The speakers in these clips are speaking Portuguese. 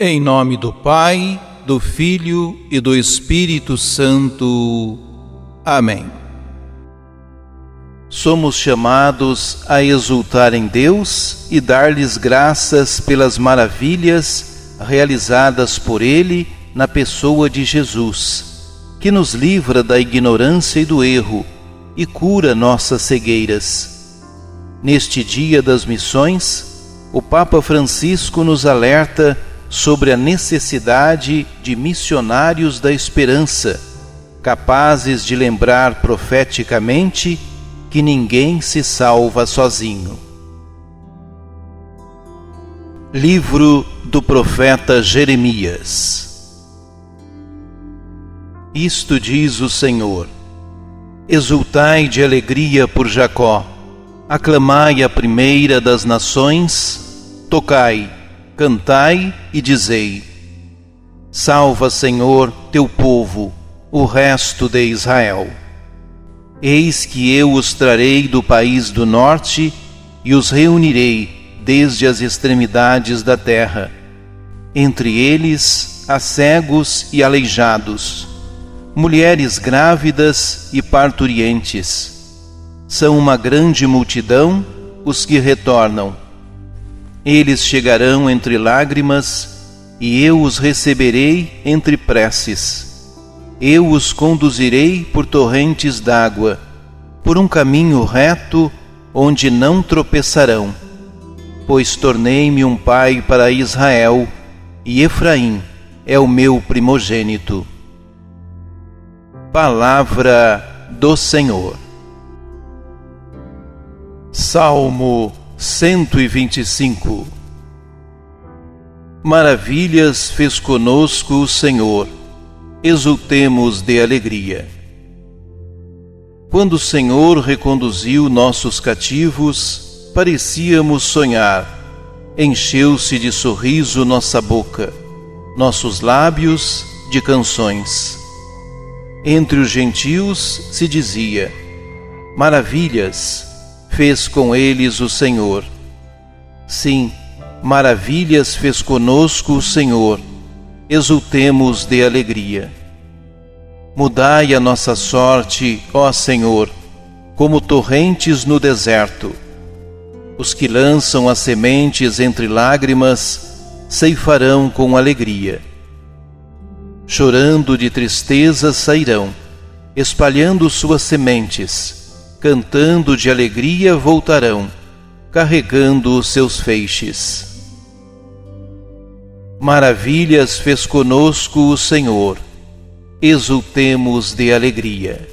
Em nome do Pai, do Filho e do Espírito Santo. Amém. Somos chamados a exultar em Deus e dar-lhes graças pelas maravilhas realizadas por Ele na pessoa de Jesus, que nos livra da ignorância e do erro e cura nossas cegueiras. Neste Dia das Missões, o Papa Francisco nos alerta sobre a necessidade de missionários da esperança, capazes de lembrar profeticamente que ninguém se salva sozinho. Livro do profeta Jeremias. Isto diz o Senhor: exultai de alegria por Jacó, aclamai a primeira das nações, tocai, cantai e dizei: salva, Senhor, teu povo, o resto de Israel. Eis que eu os trarei do país do norte e os reunirei desde as extremidades da terra. Entre eles há cegos e aleijados, mulheres grávidas e parturientes. São uma grande multidão os que retornam. Eles chegarão entre lágrimas, e eu os receberei entre preces. Eu os conduzirei por torrentes d'água, por um caminho reto, onde não tropeçarão. Pois tornei-me um pai para Israel, e Efraim é o meu primogênito. Palavra do Senhor. Salmo 125. Maravilhas fez conosco o Senhor, exultemos de alegria. Quando o Senhor reconduziu nossos cativos, parecíamos sonhar. Encheu-se de sorriso nossa boca, nossos lábios de canções. Entre os gentios se dizia: maravilhas fez com eles o Senhor. Sim, maravilhas fez conosco o Senhor, exultemos de alegria. Mudai a nossa sorte, ó Senhor, como torrentes no deserto. Os que lançam as sementes entre lágrimas ceifarão com alegria. Chorando de tristeza sairão, espalhando suas sementes. Cantando de alegria voltarão, carregando os seus feixes. Maravilhas fez conosco o Senhor, exultemos de alegria.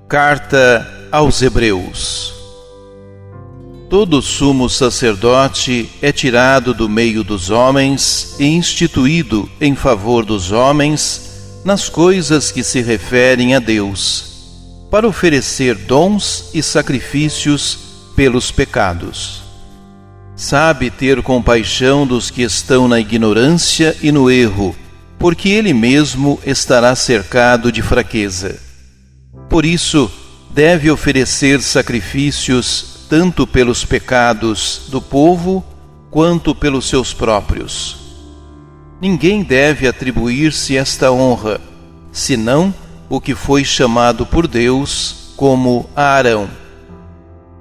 Carta aos Hebreus. Todo sumo sacerdote é tirado do meio dos homens e instituído em favor dos homens nas coisas que se referem a Deus, para oferecer dons e sacrifícios pelos pecados. Sabe ter compaixão dos que estão na ignorância e no erro, porque ele mesmo estará cercado de fraqueza. Por isso, deve oferecer sacrifícios tanto pelos pecados do povo, quanto pelos seus próprios. Ninguém deve atribuir-se esta honra, senão o que foi chamado por Deus, como a Arão.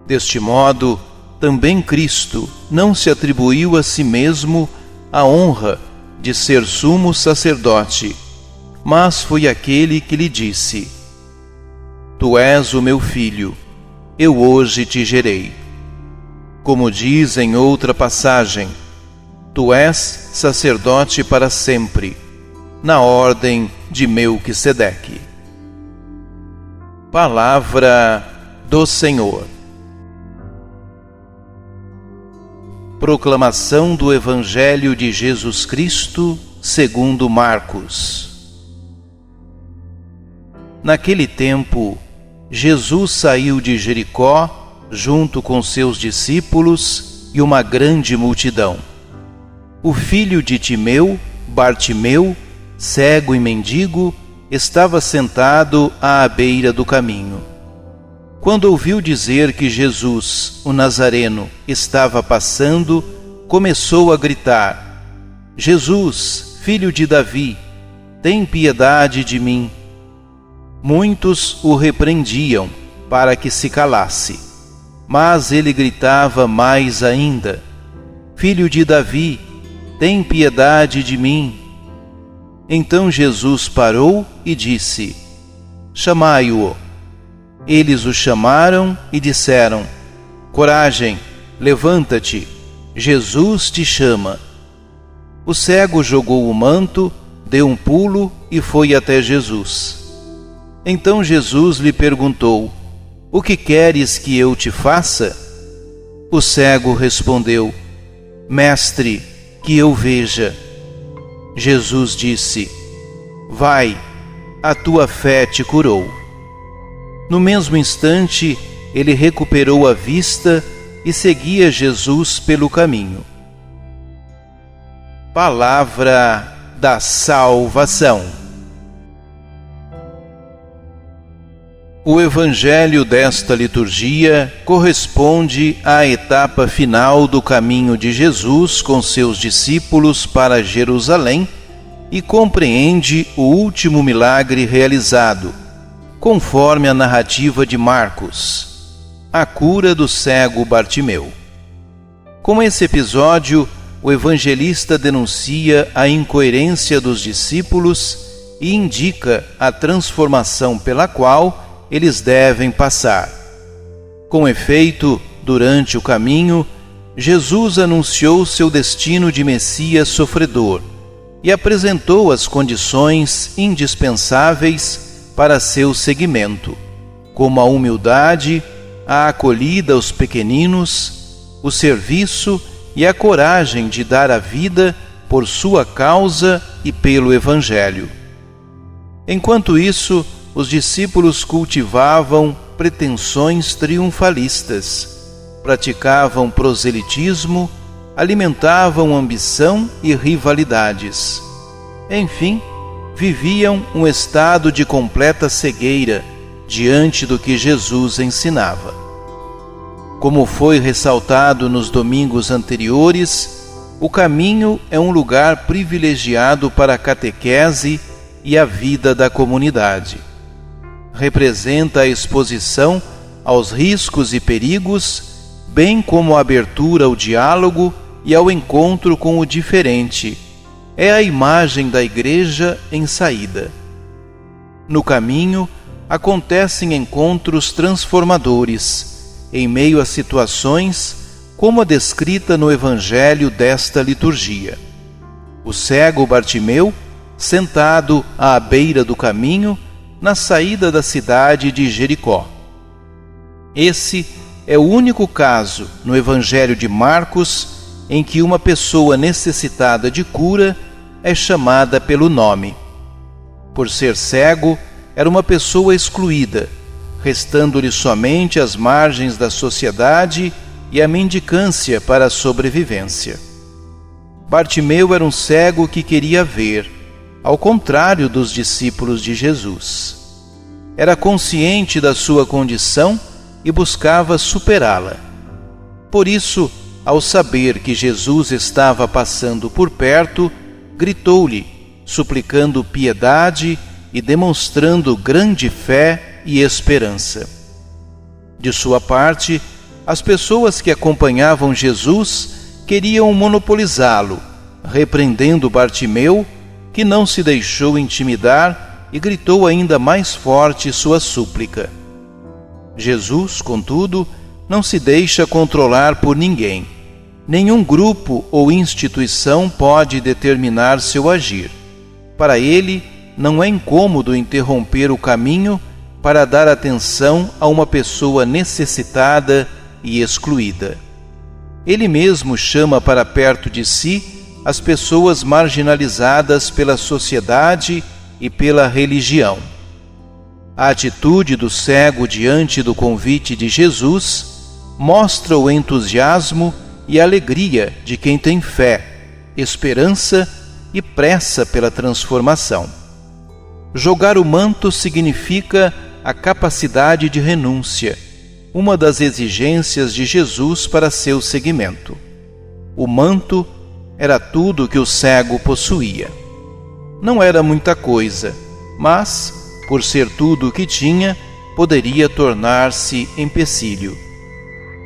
Deste modo, também Cristo não se atribuiu a si mesmo a honra de ser sumo sacerdote, mas foi aquele que lhe disse: Tu és o meu filho, eu hoje te gerei. Como diz em outra passagem: Tu és sacerdote para sempre, na ordem de Melquisedeque. Palavra do Senhor. Proclamação do Evangelho de Jesus Cristo segundo Marcos. Naquele tempo, Jesus saiu de Jericó junto com seus discípulos e uma grande multidão. O filho de Timeu, Bartimeu, cego e mendigo, estava sentado à beira do caminho. Quando ouviu dizer que Jesus, o Nazareno, estava passando, começou a gritar: Jesus, filho de Davi, tem piedade de mim. Muitos o repreendiam para que se calasse, mas ele gritava mais ainda: Filho de Davi, tem piedade de mim. Então Jesus parou e disse: Chamai-o. Eles o chamaram e disseram: Coragem, levanta-te, Jesus te chama. O cego jogou o manto, deu um pulo e foi até Jesus. Então Jesus lhe perguntou: O que queres que eu te faça? O cego respondeu: Mestre, que eu veja. Jesus disse: Vai, a tua fé te curou. No mesmo instante, ele recuperou a vista e seguia Jesus pelo caminho. Palavra da salvação. O evangelho desta liturgia corresponde à etapa final do caminho de Jesus com seus discípulos para Jerusalém e compreende o último milagre realizado, conforme a narrativa de Marcos, a cura do cego Bartimeu. Com esse episódio, o evangelista denuncia a incoerência dos discípulos e indica a transformação pela qual eles devem passar. Com efeito, durante o caminho, Jesus anunciou seu destino de Messias sofredor e apresentou as condições indispensáveis para seu seguimento, como a humildade, a acolhida aos pequeninos, o serviço e a coragem de dar a vida por sua causa e pelo Evangelho. Enquanto isso, os discípulos cultivavam pretensões triunfalistas, praticavam proselitismo, alimentavam ambição e rivalidades. Enfim, viviam um estado de completa cegueira diante do que Jesus ensinava. Como foi ressaltado nos domingos anteriores, o caminho é um lugar privilegiado para a catequese e a vida da comunidade. Representa a exposição aos riscos e perigos, bem como a abertura ao diálogo e ao encontro com o diferente. É a imagem da Igreja em saída. No caminho, acontecem encontros transformadores, em meio a situações como a descrita no Evangelho desta liturgia. O cego Bartimeu, sentado à beira do caminho, na saída da cidade de Jericó. Esse é o único caso no Evangelho de Marcos em que uma pessoa necessitada de cura é chamada pelo nome. Por ser cego, era uma pessoa excluída, restando-lhe somente as margens da sociedade e a mendicância para a sobrevivência. Bartimeu era um cego que queria ver, ao contrário dos discípulos de Jesus. Era consciente da sua condição e buscava superá-la. Por isso, ao saber que Jesus estava passando por perto, gritou-lhe, suplicando piedade e demonstrando grande fé e esperança. De sua parte, as pessoas que acompanhavam Jesus queriam monopolizá-lo, repreendendo Bartimeu, que não se deixou intimidar e gritou ainda mais forte sua súplica. Jesus, contudo, não se deixa controlar por ninguém. Nenhum grupo ou instituição pode determinar seu agir. Para ele, não é incômodo interromper o caminho para dar atenção a uma pessoa necessitada e excluída. Ele mesmo chama para perto de si as pessoas marginalizadas pela sociedade e pela religião. A atitude do cego diante do convite de Jesus mostra o entusiasmo e a alegria de quem tem fé, esperança e pressa pela transformação. Jogar o manto significa a capacidade de renúncia, uma das exigências de Jesus para seu seguimento. O manto era tudo que o cego possuía. Não era muita coisa, mas, por ser tudo o que tinha, poderia tornar-se empecilho.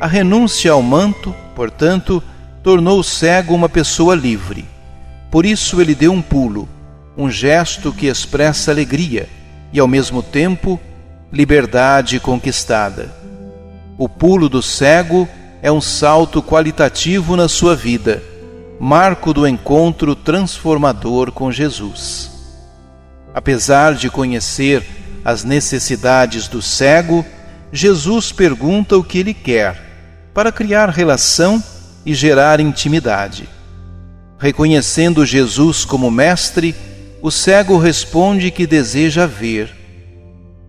A renúncia ao manto, portanto, tornou o cego uma pessoa livre. Por isso ele deu um pulo, um gesto que expressa alegria e, ao mesmo tempo, liberdade conquistada. O pulo do cego é um salto qualitativo na sua vida, marco do encontro transformador com Jesus. Apesar de conhecer as necessidades do cego, Jesus pergunta o que ele quer, para criar relação e gerar intimidade. Reconhecendo Jesus como mestre, o cego responde que deseja ver.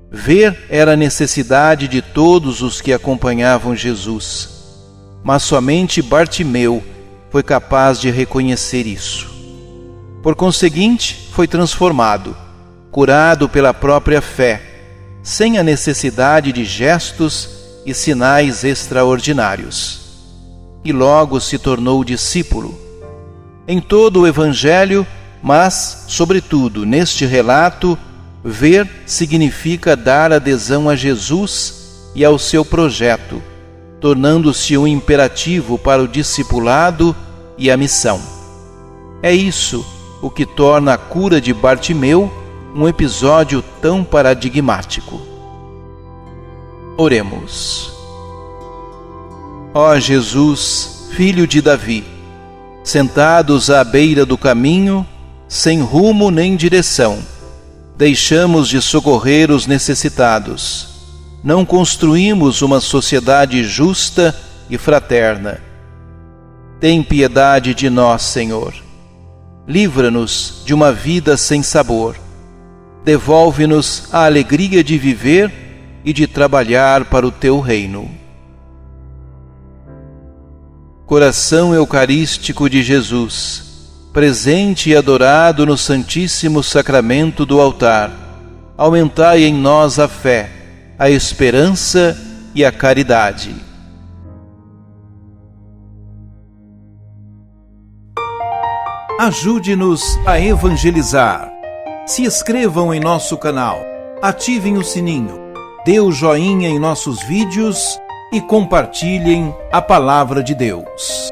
Ver era a necessidade de todos os que acompanhavam Jesus, mas somente Bartimeu foi capaz de reconhecer isso. Por conseguinte, foi transformado, curado pela própria fé, sem a necessidade de gestos e sinais extraordinários. E logo se tornou discípulo. Em todo o Evangelho, mas, sobretudo, neste relato, ver significa dar adesão a Jesus e ao seu projeto, tornando-se um imperativo para o discipulado e a missão. É isso o que torna a cura de Bartimeu um episódio tão paradigmático. Oremos. Ó Jesus, filho de Davi, sentados à beira do caminho, sem rumo nem direção, deixamos de socorrer os necessitados. Não construímos uma sociedade justa e fraterna. Tem piedade de nós, Senhor. Livra-nos de uma vida sem sabor. Devolve-nos a alegria de viver e de trabalhar para o Teu reino. Coração Eucarístico de Jesus, presente e adorado no Santíssimo Sacramento do altar, aumentai em nós a fé, a esperança e a caridade. Ajude-nos a evangelizar. Se inscrevam em nosso canal, ativem o sininho, dê o joinha em nossos vídeos e compartilhem a palavra de Deus.